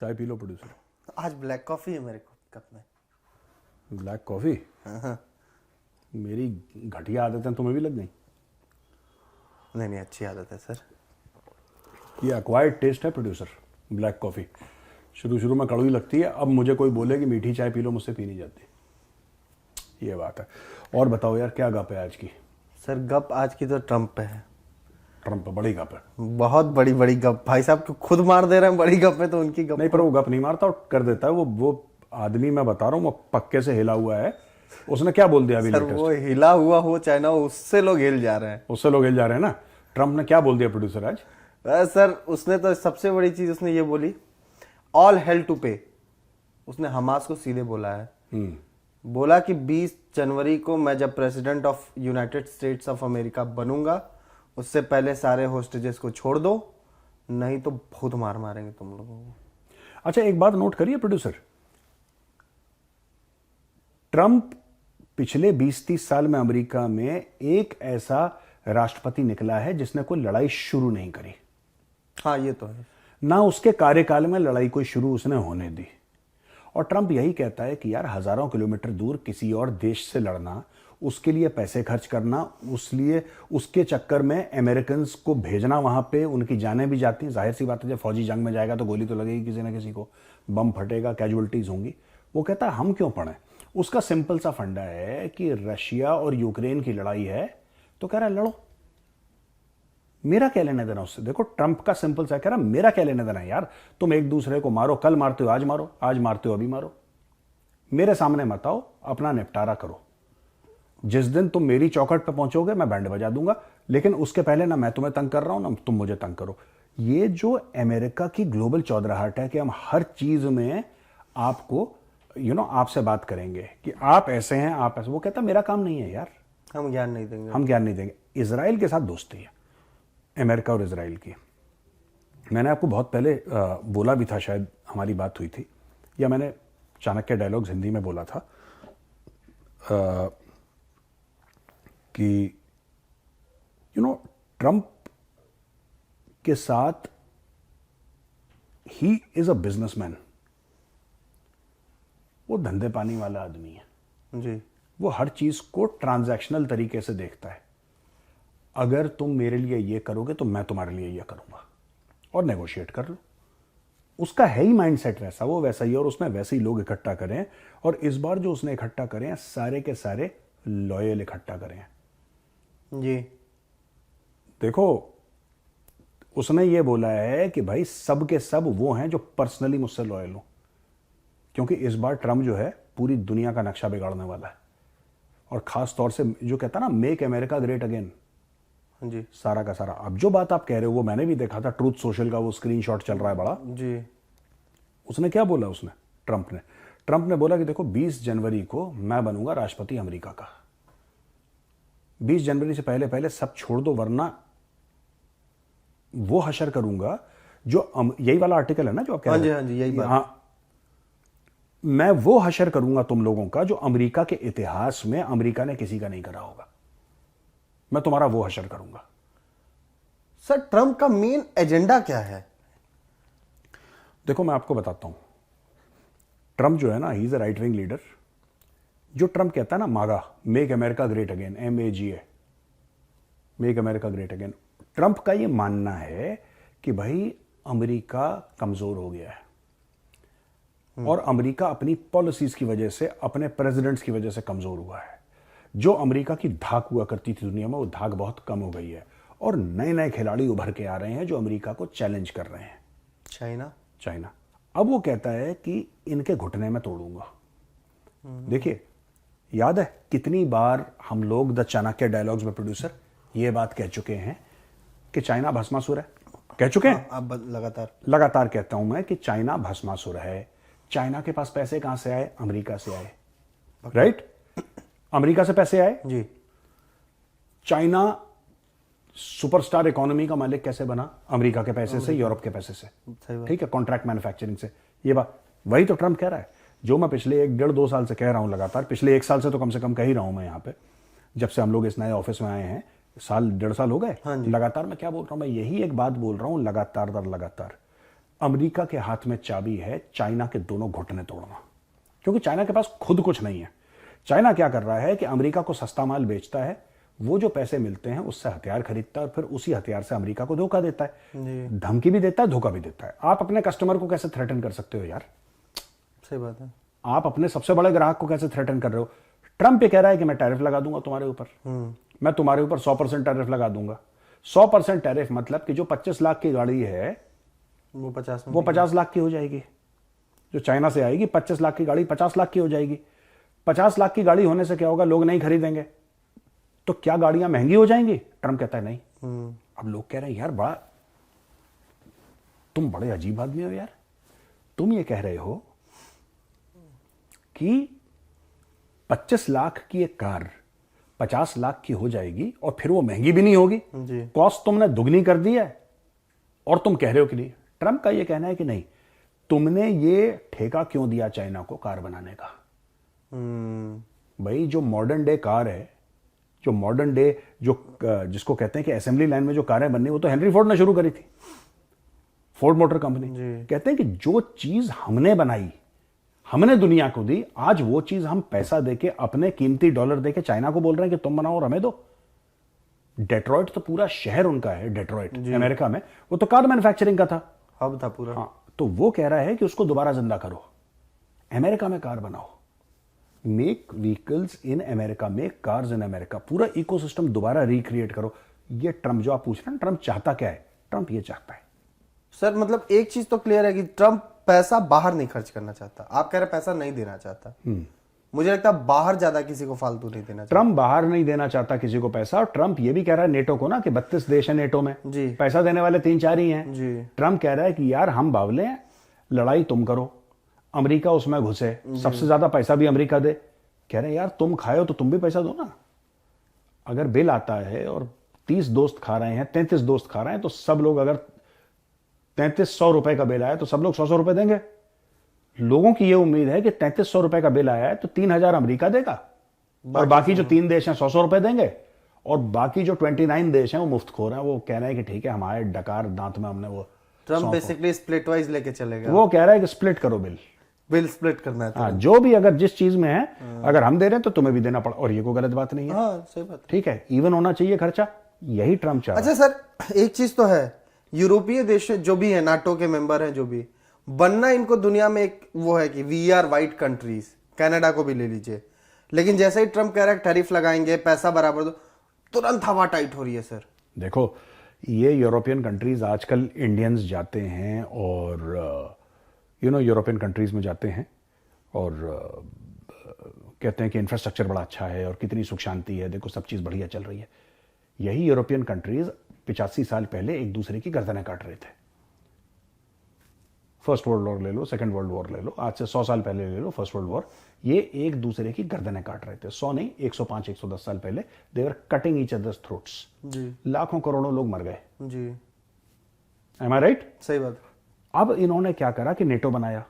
चाय P low producer. आज black coffee है मेरे कप में। Black coffee? हाँ। मेरी घटिया आदतें तुम्हें भी लग गई। नहीं नहीं, अच्छी आदत है सर। ये एक्वायर्ड टेस्ट है प्रोड्यूसर, ब्लैक कॉफी। शुरू शुरू में कड़वी लगती है, अब मुझे कोई बोले कि मीठी चाय पी लो, मुझसे पी नहीं जाती। ये बात है। और बताओ यार, क्या गप है आज की? सर गप आज की तो ट्रम्प पे है। ट्रम्प पे बड़ी गप है। बहुत बड़ी बड़ी गप। भाई साहब को खुद मार दे रहे हैं बड़ी गप है तो उनकी गप नहीं, पर वो गप नहीं मारता और कर देता है। वो आदमी मैं बता रहा हूँ, वो पक्के से हिला हुआ है। उसने क्या बोल दिया अभी सर लेटेस्ट? वो हिला हुआ हो चाहे ना हो, उससे लोग हिल जा रहे हैं। उससे लोग हिल जा रहे हैं ना। ट्रम्प ने क्या बोल दिया प्रोड्यूसर आज? सर उसने तो सबसे बड़ी चीज उसने ये बोली, ऑल हेल टू पे। उसने हमास को सीधे बोला है। बोला कि 20 जनवरी को मैं जब president of United states of America बनूंगा, उससे पहले सारे होस्टेजेस को छोड़ दो, नहीं तो बहुत मार मारेंगे तुम लोगों को। अच्छा, एक बात नोट करिए प्रोड्यूसर, ट्रंप पिछले 20-30 साल में अमेरिका में एक ऐसा राष्ट्रपति निकला है जिसने कोई लड़ाई शुरू नहीं करी। हाँ ये तो है। ना उसके कार्यकाल में लड़ाई कोई शुरू उसने होने दी। और ट्रंप यही कहता है कि यार, हजारों किलोमीटर दूर किसी और देश से लड़ना, उसके लिए पैसे खर्च करना, उसके चक्कर में अमेरिकन को भेजना, वहां पे उनकी जानें भी जाती हैं। जाहिर सी बात है, जब फौजी जंग में जाएगा तो गोली तो लगेगी किसी ना किसी को, बम फटेगा, कैजुअलिटीज होंगी। वो कहता है हम क्यों पढ़ें। उसका सिंपल सा फंडा है कि रशिया और यूक्रेन की लड़ाई है तो कह रहा है लड़ो, मेरा क्या लेना देना उससे। देखो ट्रंप का सिंपल सा कह रहा मेरा क्या लेना देना यार, तुम एक दूसरे को मारो, कल मारते हो आज मारो, आज मारते हो अभी मारो, मेरे सामने मत आओ, अपना निपटारा करो। जिस दिन तुम मेरी चौखट पे पहुंचोगे मैं बैंड बजा दूंगा, लेकिन उसके पहले ना मैं तुम्हें तंग कर रहा हूं ना तुम मुझे तंग करो। ये जो अमेरिका की ग्लोबल चौधराहट है कि हम हर चीज में आपको आपसे बात करेंगे कि आप ऐसे हैं, आप ऐसे, वो कहता मेरा काम नहीं है यार, हम ज्ञान नहीं देंगे, हम ज्ञान नहीं देंगे। इसराइल के साथ दोस्ती है अमेरिका और इसराइल की। मैंने आपको बहुत पहले बोला भी था, शायद हमारी बात हुई थी, या मैंने चाणक्य डायलॉग्स हिंदी में बोला था कि ट्रंप के साथ ही इज अ बिजनेसमैन। वो धंधे पानी वाला आदमी है जी। वो हर चीज को ट्रांजैक्शनल तरीके से देखता है। अगर तुम मेरे लिए ये करोगे तो मैं तुम्हारे लिए ये करूंगा, और नेगोशिएट कर लो। उसका है ही माइंडसेट वैसा, वो वैसा ही, और उसने वैसे ही लोग इकट्ठा करें। और इस बार जो उसने इकट्ठा करें, सारे के सारे लॉयल इकट्ठा करें जी। देखो, उसने ये बोला है कि भाई सब के सब वो हैं जो पर्सनली मुझसे लॉयल हो, क्योंकि इस बार ट्रम्प जो है पूरी दुनिया का नक्शा बिगाड़ने वाला है। और खास तौर से जो कहता ना, मेक अमेरिका ग्रेट अगेन, जी सारा का सारा। अब जो बात आप कह रहे हो वो मैंने भी देखा था, ट्रूथ सोशल का वो स्क्रीनशॉट चल रहा है बड़ा। जी। उसने क्या बोला, ट्रंप ने बोला कि देखो 20 जनवरी को मैं बनूंगा राष्ट्रपति अमेरिका का। 20 जनवरी से पहले पहले सब छोड़ दो, वरना वो हशर करूंगा जो यही वाला आर्टिकल है ना जो आप कह रहे हैं। हाँ जी यही बात। हाँ, मैं वो हशर करूंगा तुम लोगों का जो अमेरिका के इतिहास में अमेरिका ने किसी का नहीं करा होगा। मैं तुम्हारा वो हशर करूंगा। सर ट्रम्प का मेन एजेंडा क्या है? देखो मैं आपको बताता हूं। ट्रम्प जो है ना, he is a right wing leader. जो ट्रम्प कहता है ना, मागा, make America great again, MAGA, make America great again. Trump का ये मानना है कि भाई अमेरिका कमजोर हो गया है, और अमेरिका अपनी पॉलिसीज की वजह से, अपने प्रेसिडेंट्स की वजह से कमजोर हुआ है। जो अमेरिका की धाक हुआ करती थी दुनिया में, वो धाक बहुत कम हो गई है, और नए नए खिलाड़ी उभर के आ रहे हैं जो अमेरिका को चैलेंज कर रहे हैं। चाइना। अब वो कहता है कि इनके घुटने में तोड़ूंगा। देखिए, याद है कितनी बार हम लोग द चाणक्य डायलॉग्स में प्रोड्यूसर ये बात कह चुके हैं कि चाइना भस्मासुर है। कह चुके हैं। अब लगातार कहता हूं मैं कि चाइना भस्मासुर है। चाइना के पास पैसे कहां से आए? अमेरिका से आए, राइट? अमेरिका से पैसे आए जी। चाइना सुपरस्टार इकोनॉमी का मालिक कैसे बना? अमेरिका के पैसे से, यूरोप के पैसे से, ठीक है, कॉन्ट्रैक्ट मैन्युफैक्चरिंग से। ये बात वही तो ट्रम्प कह रहा है, जो मैं पिछले 1-1.5-2 साल से कह रहा हूं लगातार। पिछले 1 साल से तो कम से कम कह ही रहा हूं मैं यहां पे, जब से हम लोग इस नए ऑफिस में आए हैं। 1.5 साल हो गए। हाँ जी। लगातार मैं क्या बोल रहा हूं? मैं यही एक बात बोल रहा हूं लगातार। अमेरिका के हाथ में चाबी है चाइना के दोनों घुटने तोड़ना, क्योंकि चाइना के पास खुद कुछ नहीं है। चाइना क्या कर रहा है कि अमेरिका को सस्ता माल बेचता है, वो जो पैसे मिलते हैं उससे हथियार खरीदता है और फिर उसी हथियार से अमेरिका को धोखा देता है, धमकी भी देता है, धोखा भी देता है। आप अपने कस्टमर को कैसे थ्रेटन कर सकते हो यार? सही बात है। आप अपने सबसे बड़े ग्राहक को कैसे थ्रेटन कर रहे हो? ट्रंप ये कह रहा है कि मैं टैरिफ लगा दूंगा तुम्हारे ऊपर, मैं तुम्हारे ऊपर 100% टैरिफ लगा दूंगा। 100% टैरिफ मतलब कि जो 25 लाख की गाड़ी है वो 50 लाख की हो जाएगी। जो चाइना से आएगी 25 लाख की गाड़ी 50 लाख की हो जाएगी। 50 लाख की गाड़ी होने से क्या होगा? लोग नहीं खरीदेंगे, तो क्या गाड़ियां महंगी हो जाएंगी? ट्रंप कहता है नहीं। अब लोग कह रहे हैं यार बड़ा तुम बड़े अजीब आदमी हो यार, तुम ये कह रहे हो कि 25 लाख की एक कार 50 लाख की हो जाएगी और फिर वो महंगी भी नहीं होगी। कॉस्ट तुमने दुगनी कर दी है और तुम कह रहे हो कि नहीं। ट्रंप का ये कहना है कि नहीं, तुमने ये ठेका क्यों दिया चाइना को कार बनाने का? भाई जो मॉडर्न डे कार है, जो मॉडर्न डे जो जिसको कहते हैं कि असेंबली लाइन में जो कारें बननी, वो तो हेनरी फोर्ड ने शुरू करी थी, फोर्ड मोटर कंपनी। कहते हैं कि जो चीज हमने बनाई, हमने दुनिया को दी, आज वो चीज हम पैसा देके अपने कीमती डॉलर देके चाइना को बोल रहे हैं कि तुम बनाओ और हमें दो। डेट्रॉइट तो पूरा शहर उनका है, डेट्रॉइट अमेरिका में, वो तो कार मैन्युफैक्चरिंग का था, हब था पूरा। हाँ, तो वो कह रहा है कि उसको दोबारा जिंदा करो, अमेरिका में कार बनाओ, make vehicles in America, make cars in America, पूरा इकोसिस्टम दोबारा रिक्रिएट करो। ये ट्रंप जो आप पूछ रहे हैं, ट्रंप चाहता क्या है? ट्रंप ये चाहता है सर, मतलब एक चीज तो क्लियर है कि ट्रंप पैसा बाहर नहीं खर्च करना चाहता। आप कह रहे पैसा नहीं देना चाहता, मुझे लगता है बाहर ज्यादा किसी को फालतू नहीं देना चाहता। ट्रंप बाहर नहीं देना चाहता किसी को पैसा, और ट्रंप ये भी कह रहा है नेटो को ना कि 32 देश है नेटो में, जी, पैसा देने वाले 3-4 ही हैं। जी। ट्रंप कह रहा है कि यार हम बावले हैं, लड़ाई तुम करो, अमेरिका उसमें घुसे, सबसे ज्यादा पैसा भी अमेरिका दे। कह रहे हैं यार तुम खाए हो तो तुम भी पैसा दो ना। अगर बिल आता है और 30 दोस्त खा रहे हैं, 33 दोस्त खा रहे हैं, तो सब लोग, अगर 3300 रुपए का बिल आया तो सब लोग 100 रुपए देंगे। लोगों की ये उम्मीद है कि 3300 रुपए का बिल आया है तो 3000 अमेरिका देगा और बाकी जो 3 देश हैं 100 रुपए देंगे, और बाकी जो 29 देश हैं वो मुफ्तखोर हैं, वो कह रहे हैं कि ठीक है हमारे डकार दांत में हमने वो। ट्रंप बेसिकली स्प्लिट वाइज लेके चलेगा। वो कह रहा है कि स्प्लिट करो बिल स्प्लिट करना है। हाँ, जो भी अगर जिस चीज में है अगर हम दे रहे हैं तो तुम्हें भी देना पड़ा, और ये कोई गलत बात नहीं है। हाँ, सही बात है। ठीक है, इवन होना चाहिए खर्चा, यही ट्रंप चाह रहा है। अच्छा सर, एक चीज तो है, यूरोपीय देश जो भी है, नाटो के मेंबर हैं, जो भी बनना इनको दुनिया में एक वो है कि we are white countries, Canada को भी ले लीजिए, लेकिन जैसे ही ट्रंप कह रहा है टैरिफ लगाएंगे, पैसा बराबर दो, तुरंत हवा टाइट हो रही है सर। देखो, ये यूरोपियन कंट्रीज आजकल इंडियंस जाते हैं और यूरोपियन कंट्रीज में जाते हैं और कहते हैं कि इंफ्रास्ट्रक्चर बड़ा अच्छा है और कितनी सुख शांति है, देखो सब चीज़ बढ़िया चल रही है। यही यूरोपियन कंट्रीज 85 साल पहले एक दूसरे की गर्दनें काट रहे थे। फर्स्ट वर्ल्ड वॉर ले लो, सेकंड वर्ल्ड वॉर ले लो, आज से 100 साल पहले ले लो फर्स्ट वर्ल्ड वॉर, ये एक दूसरे की गर्दनें काट रहे थे। 100 नहीं, 105-110 साल पहले दे वर कटिंग ईच अदर्स थ्रोट्स। लाखों करोड़ों लोग मर गए। जी, एम आई राइट? सही बात। अब इन्होंने क्या करा कि नेटो बनाया।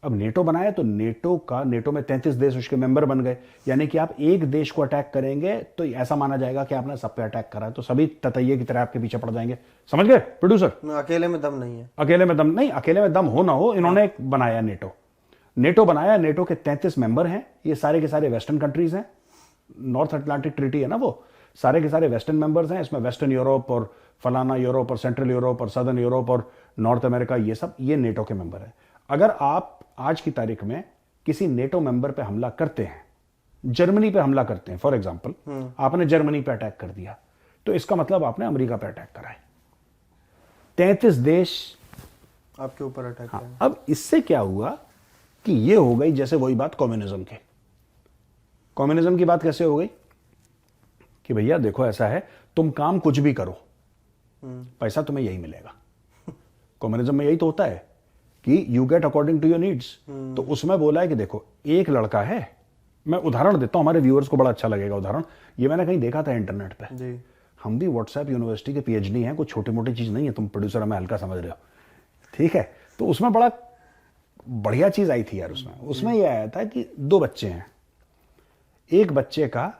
अब नेटो बनाया तो नेटो में 33 देश उसके मेंबर बन गए, यानी कि आप एक देश को अटैक करेंगे तो ऐसा माना जाएगा कि आपने सब पे अटैक करा है, तो सभी ततैये की तरह आपके पीछे पड़ जाएंगे। समझ गए प्रोड्यूसर? अकेले में दम नहीं है। अकेले में दम नहीं, अकेले में दम हो ना हो, इन्होंने एक बनाया नेटो बनाया। नेटो के 33 मेंबर हैं, ये सारे के सारे वेस्टर्न कंट्रीज हैं, नॉर्थ अटलांटिक ट्रीटी है ना, वो सारे के सारे वेस्टर्न मेंबर्स हैं। इसमें वेस्टर्न यूरोप और फलाना यूरोप और सेंट्रल यूरोप और सदर्न यूरोप और नॉर्थ अमेरिका, ये सब ये नेटो के मेंबर हैं। अगर आप आज की तारीख में किसी नेटो मेंबर पे हमला करते हैं, जर्मनी पे हमला करते हैं फॉर एग्जांपल, आपने जर्मनी पे अटैक कर दिया, तो इसका मतलब आपने अमेरिका पे अटैक करा है। 33 देश आपके ऊपर अटैक करें। अब इससे क्या हुआ कि ये हो गई जैसे वही बात कम्युनिज्म की। कम्युनिज्म की बात कैसे हो गई कि भैया देखो ऐसा है, तुम काम कुछ भी करो, पैसा तुम्हें यही मिलेगा। कम्युनिज्म में यही तो होता है कि you get according to your needs. तो उसमें बोला है कि देखो एक लड़का है, मैं उदाहरण देता हूं, हमारे व्यूअर्स को बड़ा अच्छा लगेगा उदाहरण, ये मैंने कहीं देखा था इंटरनेट पे जी। हम भी व्हाट्सएप यूनिवर्सिटी के पीएचडी हैं, कोई छोटी मोटी चीज नहीं है, तुम प्रोड्यूसर हमें हल्का समझ रहे हो, ठीक है। तो उसमें बड़ा बढ़िया चीज आई थी यार। उसमें यह आया था कि 2 बच्चे हैं, एक बच्चे का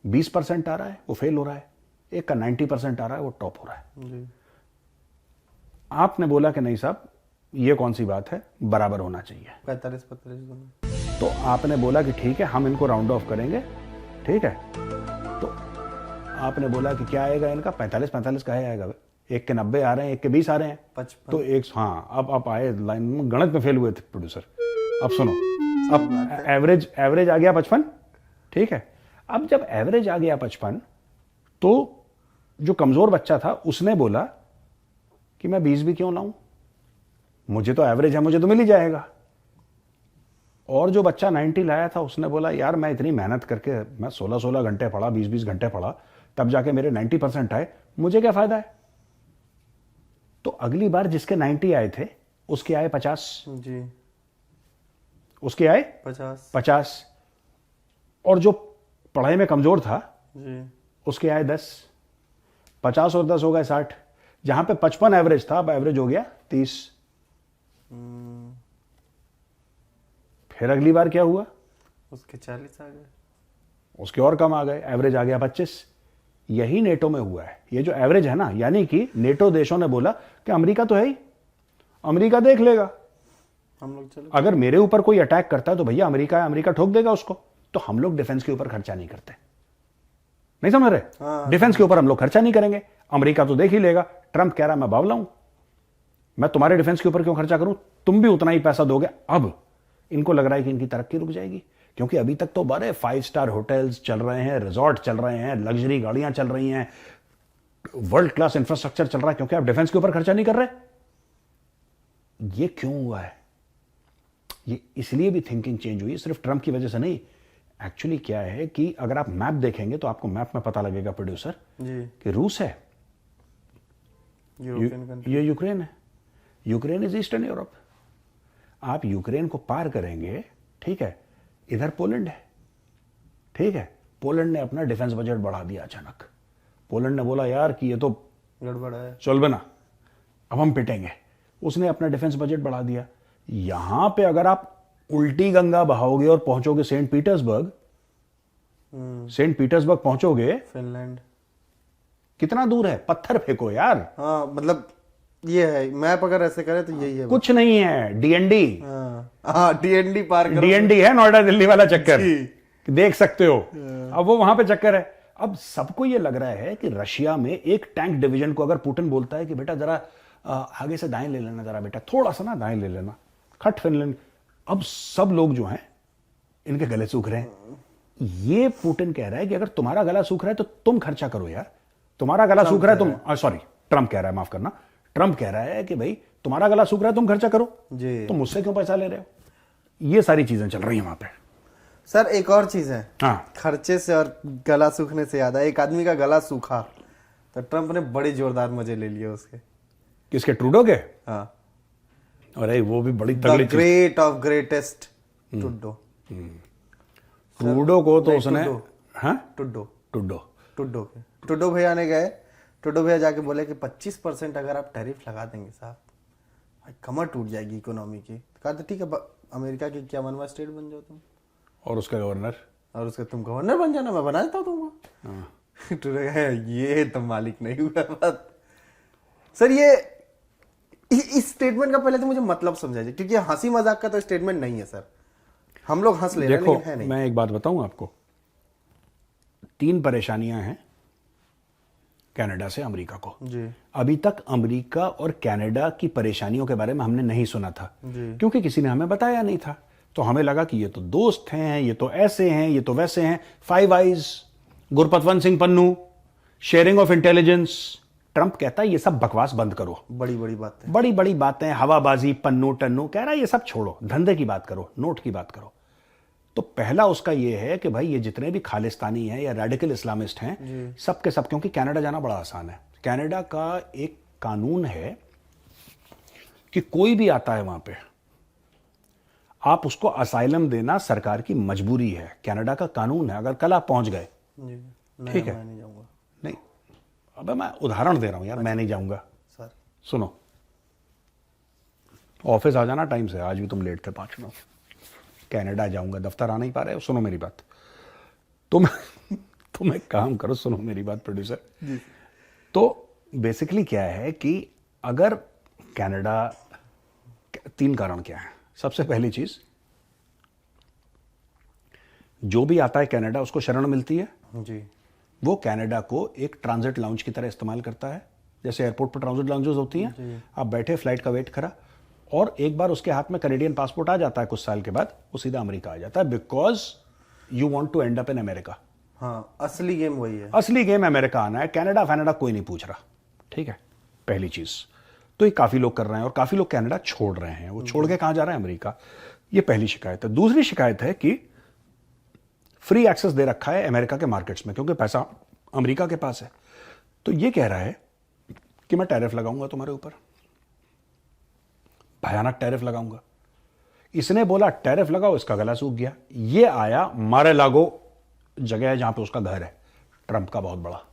20% आ रहा है, वो फेल हो रहा है, एक का 90% आ रहा है, वो टॉप हो रहा है। आपने बोला कि नहीं साहब ये कौन सी बात है, बराबर होना चाहिए। 45-45 दोनों। तो आपने बोला कि ठीक है हम इनको राउंड ऑफ करेंगे, ठीक है। तो आपने बोला कि क्या आएगा इनका, 45-45 का है आएगा, एक के 90 आ रहे हैं, एक के 20 आ रहे हैं, 55। तो एक, हाँ अब आए लाइन में, गणित में फेल हुए थे प्रोड्यूसर। अब सुनो, अब एवरेज आ गया 55, ठीक है। अब जब एवरेज आ गया 55, तो जो कमजोर बच्चा था उसने बोला कि मैं 20 भी क्यों लाऊं, मुझे तो एवरेज है, मुझे तो मिल ही जाएगा। और जो बच्चा 90 लाया था उसने बोला यार मैं इतनी मेहनत करके मैं 16-16 घंटे पढ़ा, 20-20 घंटे पढ़ा, तब जाके मेरे 90% आए, मुझे क्या फायदा है। तो अगली बार जिसके 90 आए थे उसके आए 50 जी, उसके आए 50, और जो पढ़ाई में कमजोर था जी, उसके आए 10, 50 और 10 हो गए 60, जहां पे 55 एवरेज था अब एवरेज हो गया 30। फिर अगली बार क्या हुआ, उसके 40 आ गए, उसके और कम आ गए, एवरेज आ गया 25। यही नेटो में हुआ है, ये जो एवरेज है ना, यानी कि नेटो देशों ने बोला कि अमेरिका तो है ही, अमेरिका देख लेगा, हम लोग चलो, अगर मेरे ऊपर कोई अटैक करता है तो भैया अमेरिका है, अमेरिका ठोक देगा उसको, तो हम लोग डिफेंस के ऊपर खर्चा नहीं करते, नहीं समझ रहे। हाँ, डिफेंस के ऊपर हम लोग खर्चा नहीं करेंगे, अमेरिका तो देख ही लेगा। ट्रंप कह रहा मैं बावला हूं, मैं तुम्हारे डिफेंस के ऊपर क्यों खर्चा करूं, तुम भी उतना ही पैसा दोगे। अब इनको लग रहा है कि इनकी तरक्की रुक जाएगी, क्योंकि अभी तक तो बड़े 5 स्टार होटल्स चल रहे हैं, रिजॉर्ट चल रहे हैं, लग्जरी गाड़ियां चल रही हैं, वर्ल्ड क्लास इंफ्रास्ट्रक्चर चल रहा है, क्योंकि आप डिफेंस के ऊपर खर्चा नहीं कर रहे। ये क्यों हुआ है, ये इसलिए भी थिंकिंग चेंज हुई, सिर्फ ट्रंप की वजह से नहीं। एक्चुअली क्या है कि अगर आप मैप देखेंगे तो आपको मैप में पता लगेगा प्रोड्यूसर जी, कि रूस है, यूरोपियन कंट्री, ये यूक्रेन है, यूक्रेन इज ईस्टर्न यूरोप। आप यूक्रेन को पार करेंगे, ठीक है, इधर पोलैंड है, ठीक है। पोलैंड ने अपना डिफेंस बजट बढ़ा दिया अचानक, पोलैंड ने बोला यार कि ये तो गड़बड़ है, चल बना, अब हम पिटेंगे, उसने अपना डिफेंस बजट बढ़ा दिया। यहां पे अगर आप उल्टी गंगा बहाओगे और पहुंचोगे सेंट पीटर्सबर्ग, पहुंचोगे, फिनलैंड, कितना दूर है, पत्थर फेंको यार, हाँ मतलब ये है मैप, अगर ऐसे करे तो यही है। कुछ नहीं है, डीएनडी, हाँ डीएनडी पार करो, डीएनडी है, नोएडा दिल्ली वाला चक्कर, जी। देख सकते हो। अब वो वहां पे चक्कर है। अब सबको ये लग रहा है कि रशिया में एक टैंक डिवीजन को अगर पुतिन बोलता है कि बेटा जरा आगे से दाएं ले लेना, जरा बेटा थोड़ा सा ना दाएं ले लेना, खट फिनलैंड, अब सब लोग जो हैं इनके गले सूख रहे हैं। ये पुतिन कह रहा है कि अगर तुम्हारा गला सूख रहा है तो तुम खर्चा करो यार, तुम्हारा गला सूख रहा है तुम, सॉरी ट्रंप कह रहा है, माफ करना, ट्रंप कह रहा है कि भाई तुम्हारा गला सूख रहा है तुम खर्चा करो जी। तुम मुझसे क्यों पैसा ले रहे हो। ये सारी चीजें चल रही हैं वहां पे। सर एक और चीज है, हाँ, खर्चे से और गला सूखने से याद है, एक आदमी का गला सूखा तो ट्रंप ने बड़े जोरदार मजे ले लिए उसके। किसके, ट्रूडो के? हाँ, अरे वो भी बड़ी द तगड़ी चीज। ग्रेट ऑफ ग्रेटेस्ट टुड्डो, ट्रूडो को तो नहीं, उसने, टुड्डो। हाँ टुड्डो टूडो, टुड्डो भैया ने गए, टुड्डो भैया जाके बोले कि 25% अगर आप टैरिफ लगा देंगे साहब, भाई कमर टूट जाएगी इकोनॉमी की। कहा तो ठीक है, अमेरिका की क्या मनवा स्टेट बन जाओ तुम, और उसका गवर्नर, और उसका तुम गवर्नर बन जाना, मैं बना देता हूँ तुमको। टुड्डो कहा ये तो मालिक नहीं हुआ बात। सर ये इस स्टेटमेंट का पहले तो मुझे मतलब समझाइए, क्योंकि हंसी मजाक का तो स्टेटमेंट नहीं है सर, हम लोग हंस ले रहे हैं देखो लेकिन है नहीं। मैं एक बात बताऊं आपको, 3 परेशानियां हैं कनाडा से अमेरिका को। जी, अभी तक अमेरिका और कनाडा की परेशानियों के बारे में हमने नहीं सुना था, जी। क्योंकि किसी ने हमें बताया नहीं था। तो हमें लगा कि ये तो दोस्त हैं, ये तो ऐसे हैं, ये तो वैसे हैं, five eyes, Gurpatwant Singh Pannu, sharing of intelligence. Trump कहता है ये सब बकवास बंद करो, बड़ी बड़ी बात है, बड़ी बड़ी बातें, हवाबाजी, पन्नू टन्नू, कह रहा है ये सब छोड़ो, धंधे की बात करो, नोट की बात करो। तो पहला उसका ये है कि भाई ये जितने भी खालिस्तानी हैं या रेडिकल इस्लामिस्ट हैं, सब के सब, क्योंकि कनाडा जाना बड़ा आसान है। कनाडा का एक कानून है कि कोई भी आता है वहां पे, आप उसको असाइलम देना सरकार की मजबूरी है, कनाडा का कानून है। अगर कल आप पहुंच गए, ठीक है, मैं नहीं जाऊंगा नहीं, अबे मैं उदाहरण दे रहा हूं यार, मैं नहीं जाऊंगा। सर, सुनो, ऑफिस आ जाना टाइम से, आज भी तुम लेट थे 5 मिनट, कनाडा जाऊंगा, दफ्तर आ नहीं पा रहे हो, सुनो मेरी बात, तुम एक काम करो, सुनो मेरी बात प्रोड्यूसर। तो बेसिकली क्या है कि अगर कनाडा, 3 कारण क्या है। सबसे पहली चीज, जो भी आता है कनाडा उसको शरण मिलती है। जी। वो कनाडा को एक ट्रांजिट लाउंज की तरह इस्तेमाल करता है। जैसे एयरपोर्ट पर ट्रांजिट लाउंजेस होती हैं, आप बैठे, फ्लाइट का वेट करा, और एक बार उसके हाथ में कनेडियन पासपोर्ट आ जाता है कुछ साल के बाद, वो सीधा अमेरिका आ जाता है, because you want to end up in America. हाँ, असली गेम वही है। असली गेम अमेरिका आना है, कनाडा फैनाडा कोई नहीं पूछ रहा। ठीक है, पहली चीज तो ये काफी लोग कर रहे हैं, और काफी लोग कनाडा छोड़ रहे हैं। वो छोड़ के कहां जा रहे हैं? अमेरिका। ये पहली शिकायत है। दूसरी शिकायत है कि फ्री एक्सेस दे रखा है अमेरिका के मार्केट्स में, क्योंकि पैसा अमेरिका के पास है। तो ये कह रहा है कि मैं टैरिफ लगाऊंगा तुम्हारे ऊपर, भयानक टैरिफ लगाऊंगा। इसने बोला टैरिफ लगाओ, इसका गला सूख गया। ये आया मारे लागो, जगह है जहां पे उसका घर है, ट्रंप का बहुत बड़ा,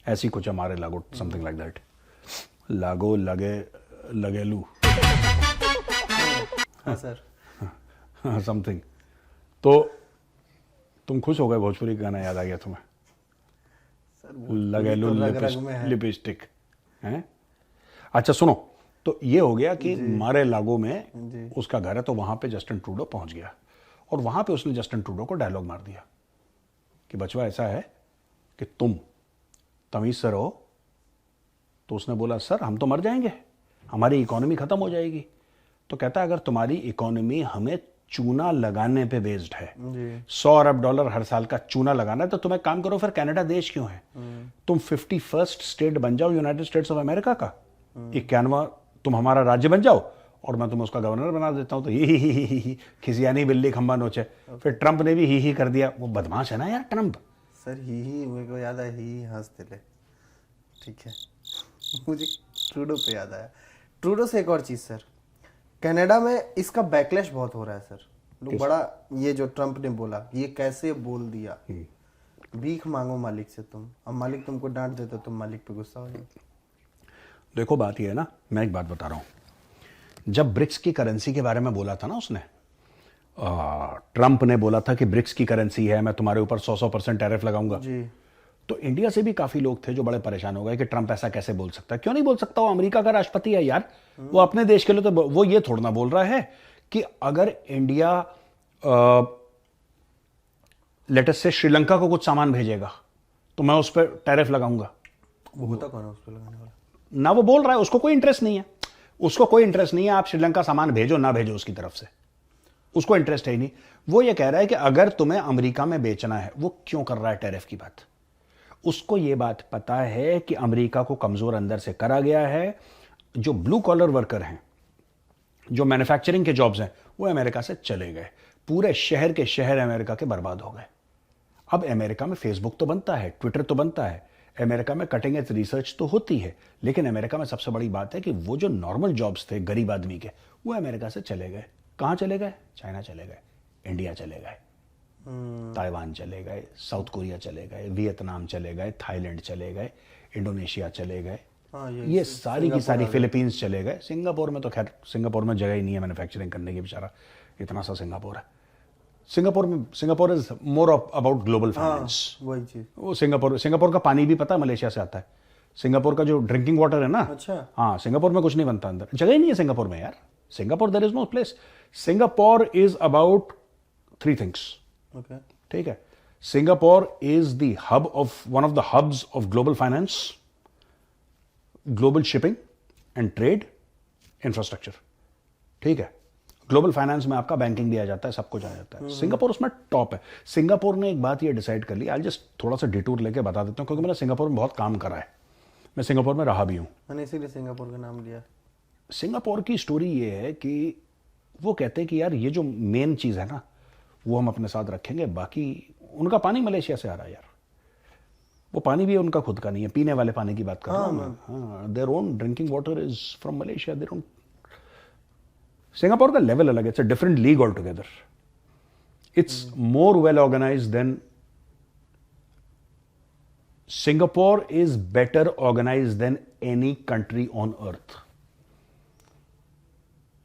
ऐसी कुछ है मारे लागो, समथिंग लाइक दैट, लागो लगे लगेलू, हाँ सर, समथिंग। तो तुम खुश हो गए, भोजपुरी का गाना याद आ गया तुम्हें, लगेलू लिपस्टिक है। अच्छा सुनो, तो ये हो गया कि मारे लागो में उसका घर है, तो वहां पे जस्टिन ट्रूडो पहुंच गया, और वहां पे उसने जस्टिन ट्रूडो को डायलॉग मार दिया कि बचवा ऐसा है कि तुम तमीज से रहो। तो उसने बोला सर हम तो मर जाएंगे, हमारी इकोनॉमी खत्म हो जाएगी। तो कहता है अगर तुम्हारी इकोनॉमी हमें चूना लगाने पे बेस्ड है, $100 अरब हर साल का चूना लगाना है, तो तुम एक काम करो, फिर कनाडा देश क्यों है? तुम 51st स्टेट बन जाओ यूनाइटेड स्टेट्स ऑफ अमेरिका का, 91वां तुम हमारा राज्य बन जाओ, और मैं तुम्हें उसका गवर्नर बना देता हूं। तो ही खिसियानी बिल्ली खंबा नोचे। फिर ट्रंप ने भी ही कर दिया। वो बदमाश है ना यार ट्रंप। सर ही मेरे को याद है, ही हंसते ले। ठीक है, मुझे ट्रूडो पे याद आया। ट्रूडो से एक और चीज सर, कनाडा में इसका बैकलैश बहुत हो रहा है सर। लोग बड़ा, ये जो ट्रंप ने बोला, ये कैसे बोल दिया, भीख मांगो मालिक से तुम, अब मालिक तुमको डांट दे तो तुम मालिक पे गुस्सा हो जाओ। देखो बात ये है ना, मैं एक बात बता रहा हूं, जब ब्रिक्स की करेंसी के बारे में बोला था ना उसने, ट्रंप ने बोला था कि ब्रिक्स की करेंसी है, मैं तुम्हारे ऊपर 100% टैरिफ लगाऊंगा जी। तो इंडिया से भी काफी लोग थे जो बड़े परेशान हो गए कि ट्रंप ऐसा कैसे बोल सकता है। क्यों नहीं बोल सकता? वो अमेरिका का राष्ट्रपति है यार, वो अपने देश के लिए। तो वो ये थोड़ा ना बोल रहा है कि अगर इंडिया लेटेस्ट से श्रीलंका को कुछ सामान भेजेगा तो मैं उस पर टैरिफ लगाऊंगा। वो होता कौन है उस पर लगाने वाला? ना वो बोल रहा है, उसको कोई इंटरेस्ट नहीं है, उसको कोई इंटरेस्ट नहीं है आप श्रीलंका सामान भेजो ना भेजो उसकी तरफ से, उसको इंटरेस्ट है ही नहीं। वो ये कह रहा है कि अगर तुम्हें अमेरिका में बेचना है, वो क्यों कर रहा है टैरिफ की बात? उसको ये बात पता है कि अमेरिका को कमजोर अंदर से करा गया है। जो ब्लू कॉलर वर्कर हैं, जो मैन्युफैक्चरिंग के जॉब्स हैं, वो अमेरिका से चले गए। पूरे शहर के शहर अमेरिका के बर्बाद हो गए। अब अमेरिका में फेसबुक तो बनता है, ट्विटर तो बनता है, अमेरिका में कटिंग एज रिसर्च तो होती है, लेकिन अमेरिका में सबसे बड़ी बात है कि वो जो नॉर्मल जॉब्स थे गरीब आदमी के, वो अमेरिका से चले गए। कहां चले गए? चाइना चले गए, इंडिया चले गए, ताइवान चले गए, साउथ कोरिया चले गए, वियतनाम चले गए, थाईलैंड चले गए, इंडोनेशिया चले गए, ये सारी की सारी, फिलीपींस चले गए। सिंगापुर में तो खैर, सिंगापुर में जगह ही नहीं है मैन्युफैक्चरिंग करने की, बेचारा इतना सा सिंगापुर है। Singapore is more about global finance. वही चीज। वो सिंगापुर का पानी भी पता है मलेशिया से आता है। सिंगापुर का जो ड्रिंकिंग वाटर है ना, अच्छा, हाँ, सिंगापुर में कुछ नहीं बनता, अंदर जगह ही नहीं है सिंगापुर में यार। Singapore there is no place. Singapore is about 3 things. Okay, ठीक है, Singapore is the hub of, one of the hubs of global finance, global shipping and trade, infrastructure. ठीक है, ग्लोबल फाइनेंस में आपका बैंकिंग भी आ जाता है, सब कुछ आ जाता है। सिंगापुर उसमें टॉप है। सिंगापुर ने एक बात ये डिसाइड कर ली, आज जस्ट थोड़ा सा डिटूर लेके बता देता हूं, क्योंकि मैंने सिंगापुर में बहुत काम करा है, मैं सिंगापुर में रहा भी हूं। मैंने इसीलिए सिंगापुर का नाम लिया। सिंगापुर की स्टोरी ये है कि वो कहते हैं कि यार ये जो मेन चीज है ना, वो हम अपने साथ रखेंगे, बाकी उनका पानी मलेशिया से आ रहा है यार, वो पानी भी उनका खुद का नहीं है, पीने वाले पानी की बात कर रहा हूं मैं। हाँ, their own drinking water is from Malaysia. Their own, Singapore का लेवल अलग है, it's a different league all together. It's more well organised than, Singapore is better organised than any country on earth.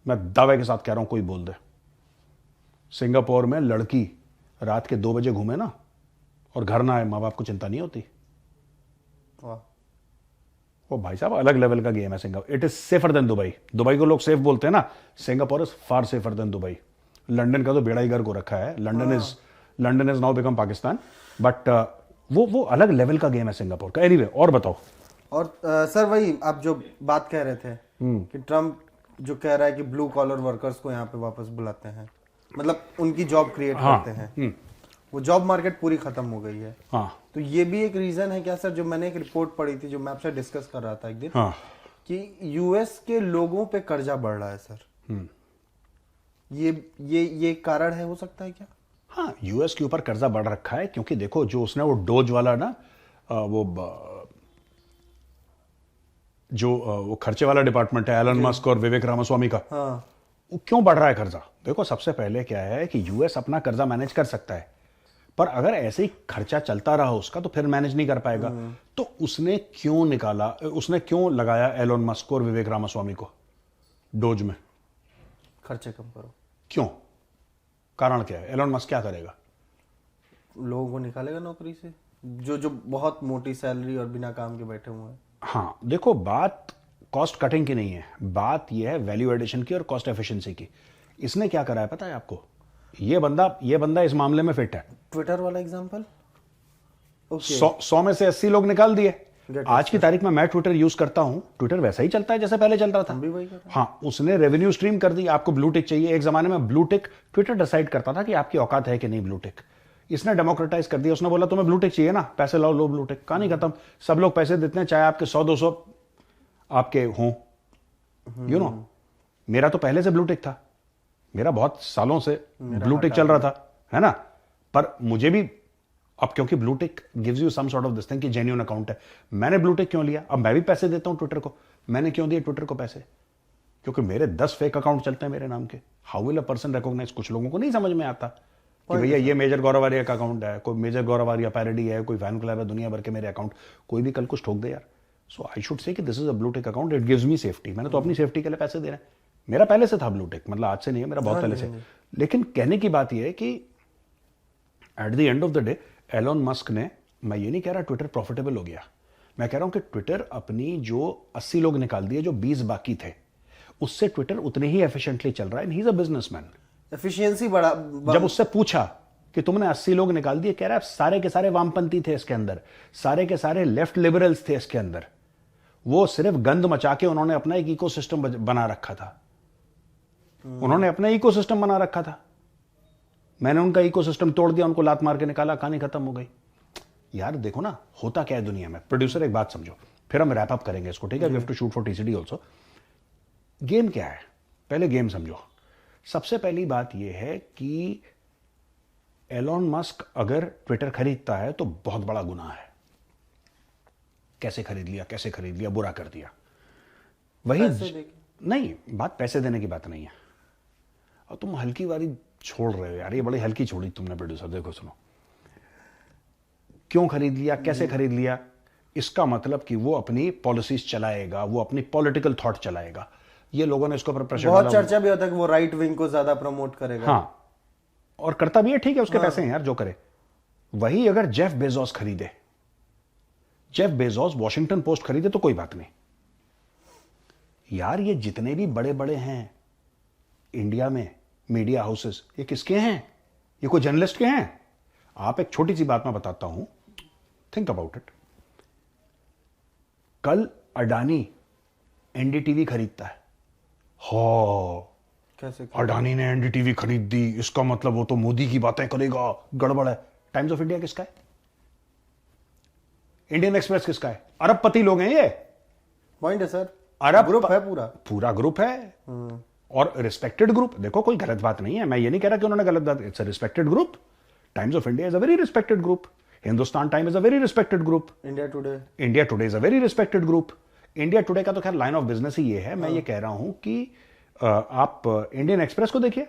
मैं दावे के साथ कह रहा हूं, कोई बोल दे। सिंगापुर में लड़की रात के 2 बजे घूमे ना और घर ना आए, माँ बाप को चिंता नहीं होती। वाह, वो भाई साहब अलग लेवल का गेम है Singapore. It is safer than Dubai. Dubai को लोग सेफ बोलते हैं ना, Singapore is far safer than Dubai. London का तो बेड़ा ही गर्क हो रखा है। London is now become Pakistan, but वो अलग लेवल का गेम है सिंगापुर का। एनीवे, और बताओ। और सर वही आप जो बात कह रहे थे कि ट्रम्प जो कह रहा है कि ब्लू कॉलर वर्कर्स को यहाँ पे वापस बुलाते हैं, मतलब उनकी जॉब क्रिएट करते हैं, वो जॉब मार्केट पूरी खत्म हो गई है। हाँ, तो ये भी एक रीजन है क्या सर? जो मैंने एक रिपोर्ट पढ़ी थी, जो मैं आपसे डिस्कस कर रहा था एक दिन, हाँ, कि यूएस के लोगों पे कर्जा बढ़ रहा है सर। ये कारण है, हो सकता है क्या? हाँ, यूएस के ऊपर कर्जा बढ़ रखा है क्योंकि देखो, जो उसने वो डोज वाला ना, वो खर्चे वाला डिपार्टमेंट है एलन मस्क और विवेक रामास्वामी का, हाँ। वो क्यों बढ़ रहा है कर्जा? देखो, सबसे पहले क्या है कि यूएस अपना कर्जा मैनेज कर सकता है, पर अगर ऐसे ही खर्चा चलता रहा उसका तो फिर मैनेज नहीं कर पाएगा। तो उसने क्यों लगाया एलन मस्क और विवेक रामास्वामी को डोज में? खर्चे कम करो। क्यों? कारण क्या है? एलन मस्क क्या करेगा? लोगों को निकालेगा नौकरी से, जो बहुत मोटी सैलरी और बिना काम के बैठे हुए हैं। हाँ, देखो, बात कॉस्ट कटिंग की नहीं है, बात यह है वैल्यू एडिशन की और कॉस्ट एफिशिएंसी की। इसने क्या करा है पता है आपको? ये बंदा इस मामले में फिट है। ट्विटर वाला एग्जांपल, 100 में से 80 लोग निकाल दिए। आज की तारीख में मैं ट्विटर यूज करता हूं, ट्विटर वैसा ही चलता है जैसे पहले चल रहा था। भी वही कर रहे हैं। हाँ, उसने रेवेन्यू स्ट्रीम कर दी। आपको ब्लू टिक चाहिए, एक जमाने में ब्लू टिक ट्विटर डिसाइड करता था कि आपकी औकात है कि नहीं ब्लू टिक। इसने डेमोक्रेटाइज कर दिया। उसने बोला तुम्हें ब्लू टिक चाहिए ना, पैसे लाओ, लो ब्लू टिक। कहानी खत्म। सब लोग पैसे देते हैं, चाहे आपके 100-200 आपके हों। यू नो, मेरा तो पहले से ब्लू टिक था, मेरा बहुत सालों से ब्लू टिक चल रहा था, है ना। पर मुझे भी अब, क्योंकि blue tick gives you some sort of this thing कि जेन्युइन अकाउंट है, मैंने ब्लू टिक क्यों लिया? अब मैं भी पैसे देता हूं ट्विटर को। मैंने क्यों दिए ट्विटर को पैसे? क्योंकि मेरे 10 फेक अकाउंट चलते हैं मेरे नाम के। How will a person recognise? कुछ लोगों को नहीं समझ में आता कि भैया ये मेजर गौरव आर्या का अकाउंट है, कोई मेजर गौरव आर्या पैरोडी है, कोई फैन क्लब है, दुनिया भर के मेरे अकाउंट, कोई भी कल कुछ ठोक दे यार। सो आई शुड से कि this is a blue tick account, it gives me safety. मैंने तो अपनी सेफ्टी के लिए पैसे दे रहे हैं। मेरा पहले से था ब्लू टिक, मतलब आज से नहीं है, मेरा बहुत पहले से। लेकिन कहने की बात यह है कि at the end of the day Elon Musk ने, मैं ये नहीं कह रहा ट्विटर प्रॉफिटेबल हो गया, मैं कह रहा हूं कि ट्विटर अपनी जो 80 लोग निकाल दिए, जो 20 बाकी थे, उससे ट्विटर उतने ही एफिशिएंटली चल रहा है। He is a businessman. Efficiency बढ़ा। जब उससे पूछा कि तुमने 80 लोग निकाल दिए, कह रहा है सारे के सारे वामपंथी थे इसके अंदर, सारे के सारे लेफ्ट लिबरल्स थे इसके अंदर। वो सिर्फ गंद मचा के उन्होंने अपना एक इकोसिस्टम बना रखा था। उन्होंने अपना इकोसिस्टम बना रखा था, मैंने उनका इकोसिस्टम तोड़ दिया, उनको लात मार के निकाला, कहानी खत्म हो गई। यार देखो ना, होता क्या है दुनिया में। प्रोड्यूसर एक बात समझो, फिर हम रैप अप करेंगे इसको, ठीक है? We have to shoot for TCD also. Game क्या है, पहले गेम समझो। सबसे पहली बात यह है कि एलोन मस्क अगर ट्विटर खरीदता है तो बहुत बड़ा गुनाह है। कैसे खरीद लिया, बुरा कर दिया। वही नहीं, बात पैसे देने की बात नहीं है। और तुम हल्की वाली छोड़ रहे हो यार, ये बड़ी हल्की छोड़ी तुमने प्रोड्यूसर। देखो सुनो, क्यों खरीद लिया, कैसे खरीद लिया, इसका मतलब कि वो अपनी पॉलिसीज चलाएगा, वो अपनी पॉलिटिकल थॉट चलाएगा। ये लोगों ने इसके ऊपर प्रेशर डाला। बहुत चर्चा भी होता है कि वो राइट विंग को ज्यादा प्रमोट करेगा। हाँ, और करता भी है, ठीक है, उसके पैसे हैं यार, जो करे। वही अगर जेफ बेजोस खरीदे, जेफ बेजोस वॉशिंगटन पोस्ट खरीदे तो कोई बात नहीं यार। ये जितने भी बड़े बड़े हैं इंडिया में मीडिया हाउसेस, ये किसके हैं? ये कोई जर्नलिस्ट के हैं? आप एक छोटी सी बात मैं बताता हूं, थिंक अबाउट इट। कल अडानी एनडीटीवी खरीदता है। कैसे? अडानी ने एनडीटीवी खरीद दी, इसका मतलब वो तो मोदी की बातें करेगा, गड़बड़ है। टाइम्स ऑफ इंडिया किसका है? इंडियन एक्सप्रेस किसका है? अरबपति लोग हैं ये। पॉइंट है सर, अरब ग्रुप है, पूरा ग्रुप है, और रिस्पेक्टेड ग्रुप। देखो, कोई गलत बात नहीं है, मैं ये नहीं कह रहा कि उन्होंने गलत बात, it's a respected group. Times of India is a very respected group. Hindustan time is a very respected group. India today is a very respected group. India today का तो खैर लाइन ऑफ बिजनेस ही ये है। मैं ये कह रहा हूं कि आप इंडियन एक्सप्रेस को देखिए।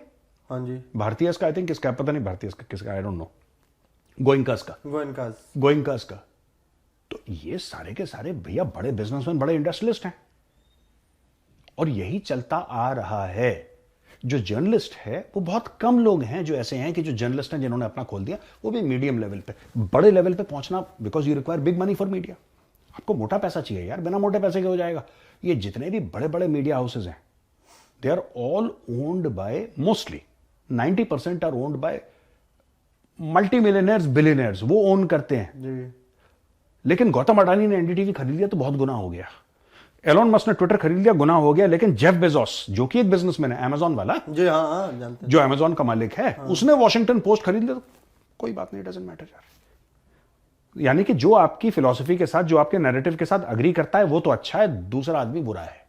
हाँ जी। भारतीय का, आई थिंक किसका, पता नहीं भारतीय का किसका, आई डोंट नो। गोइंकास का। तो ये सारे के सारे भैया बड़े बिजनेसमैन, बड़े इंडस्ट्रियलिस्ट हैं, और यही चलता आ रहा है। जो जर्नलिस्ट है वो बहुत कम लोग हैं जो ऐसे हैं कि जो जर्नलिस्ट हैं जिन्होंने अपना खोल दिया, वो भी मीडियम लेवल पे। बड़े लेवल पे पहुंचना, because you require big money for media. आपको मोटा पैसा चाहिए यार, बिना मोटे पैसे के हो जाएगा। ये जितने भी बड़े बड़े मीडिया हाउसेज हैं, they are all owned by, mostly 90% are owned by multi millionaires, billionaires, वो ओन करते हैं। जी। लेकिन गौतम अडानी ने एनडीटीवी खरीद लिया तो बहुत गुनाह हो गया। एलोन मस्क ने ट्विटर खरीद लिया, गुनाह हो गया। लेकिन जेफ बेजोस, जो कि एक बिजनेसमैन है, अमेजॉन वाला, जी हाँ हाँ जानते हैं। जो अमेजॉन का मालिक है, उसने वॉशिंगटन पोस्ट खरीद लिया तो कोई बात नहीं, डजंट मैटर यार। यानी कि जो आपकी फिलॉसफी के साथ, जो आपके नैरेटिव के साथ अग्री करता है वो तो अच्छा है, दूसरा आदमी बुरा है।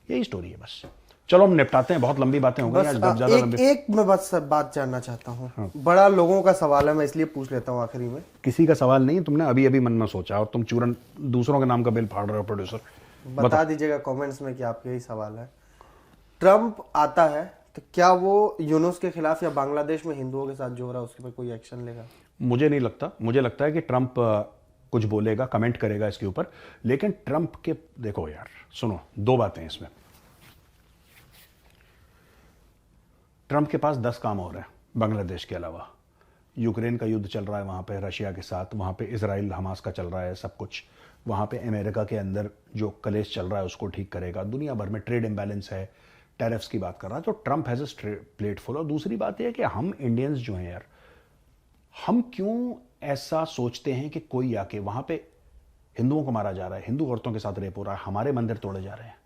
यही स्टोरी है बस। चलो हम निपटाते हैं, बहुत लंबी बातें हो गई बस आज, बहुत ज्यादा लंबी। एक मैं बात जानना चाहता हूँ। बड़ा लोगों का सवाल है, मैं इसलिए पूछ लेता हूँ आखिरी में। किसी का सवाल नहीं, तुमने अभी अभी मन में सोचा और तुम चूरन दूसरों के नाम का बिल फाड़ रहे हो प्रोड्यूसर। बता दीजिएगा कमेंट्स में कि आपका यही सवाल है। ट्रम्प आता है तो क्या वो यूनुस के खिलाफ या बांग्लादेश में हिंदुओं के साथ जो हो रहा है उसके पर कोई एक्शन लेगा? मुझे नहीं लगता। मुझे लगता है कि ट्रंप कुछ बोलेगा, कमेंट करेगा इसके ऊपर। लेकिन ट्रंप के, देखो यार सुनो, दो बातें इसमें। ट्रंप के पास 10 काम हो रहे हैं बांग्लादेश के अलावा। यूक्रेन का युद्ध चल रहा है वहाँ पे रशिया के साथ, वहाँ पे इसराइल हमास का चल रहा है सब कुछ, वहाँ पे अमेरिका के अंदर जो कलेश चल रहा है उसको ठीक करेगा, दुनिया भर में ट्रेड इम्बैलेंस है, टैरिफ्स की बात कर रहा है। तो Trump has a plate full. और दूसरी बात यह है कि हम इंडियंस जो हैं यार, हम क्यों ऐसा सोचते हैं कि कोई आके वहाँ पे हिंदुओं को मारा जा रहा है, हिंदू औरतों के साथ रेप हो रहा है, हमारे मंदिर तोड़े जा रहे हैं।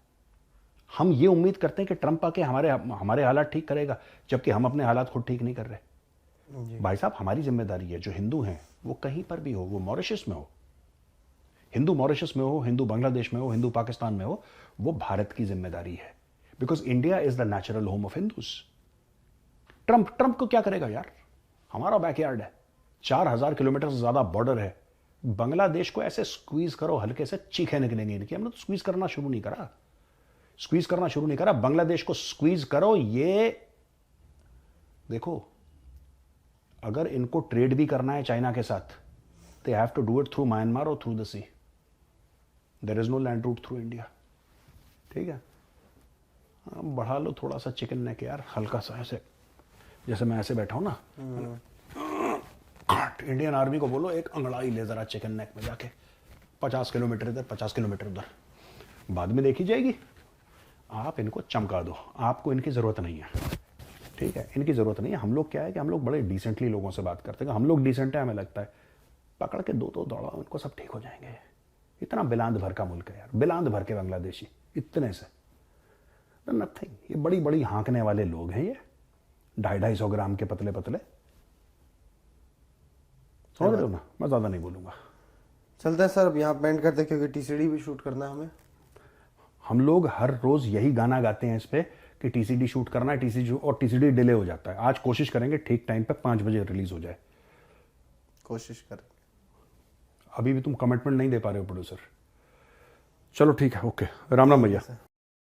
हम ये उम्मीद करते हैं कि ट्रंप आके हमारे हालात ठीक करेगा, जबकि हम अपने हालात खुद ठीक नहीं कर रहे। भाई साहब, हमारी जिम्मेदारी है, जो हिंदू हैं वो कहीं पर भी हो, वो मॉरिशस में हो, हिंदू मॉरिशस में हो, हिंदू बांग्लादेश में हो, हिंदू पाकिस्तान में हो, वो भारत की जिम्मेदारी है। Because India is the natural home of Hindus. Trump को क्या करेगा यार, हमारा बैकयार्ड है, 4000 किलोमीटर से ज्यादा बॉर्डर है। बांग्लादेश को ऐसे स्क्वीज करो, हल्के से चीखे निकलेंगे इनकी। हमने तो स्क्वीज करना शुरू नहीं करा, बांग्लादेश को स्क्वीज करो। ये देखो, अगर इनको ट्रेड भी करना है चाइना के साथ, they have to do it through Myanmar और through the sea. There is no land route through India. ठीक है, बढ़ा लो थोड़ा सा चिकन नेक यार, हल्का सा ऐसे, जैसे मैं ऐसे बैठा हूं ना। इंडियन आर्मी को बोलो एक अंगड़ाई ले जरा चिकन नेक में जाके, 50 किलोमीटर इधर 50 किलोमीटर उधर, बाद में देखी जाएगी। आप इनको चमका दो, आपको इनकी जरूरत नहीं है। ठीक है, इनकी जरूरत नहीं है। हम लोग क्या है कि हम लोग बड़े डिसेंटली लोगों से बात करते हैं। हम लोग डिसेंट है, हमें लगता है पकड़ के दो दौड़ाओ इनको, सब ठीक हो जाएंगे। इतना बिलांद भर का मुल्क है यार, बिलांद भर के बांग्लादेशी, इतने से नथिंग। ये बड़ी बड़ी हाँकने वाले लोग हैं, ये 250-250 ग्राम के पतले पतले, समझ रहे हो ना। मैं ज्यादा नहीं बोलूंगा। चलते हैं सर, अब यहाँ पेंट करते हैं क्योंकि टीसीडी भी शूट करना है हमें। हम लोग हर रोज यही गाना गाते हैं इस पे कि टीसीडी शूट करना है, टीसीडी डिले हो जाता है। आज कोशिश करेंगे ठीक टाइम पे 5 बजे रिलीज हो जाए, कोशिश करें। अभी भी तुम कमिटमेंट नहीं दे पा रहे हो प्रोड्यूसर। चलो ठीक है, ओके, राम राम भैया।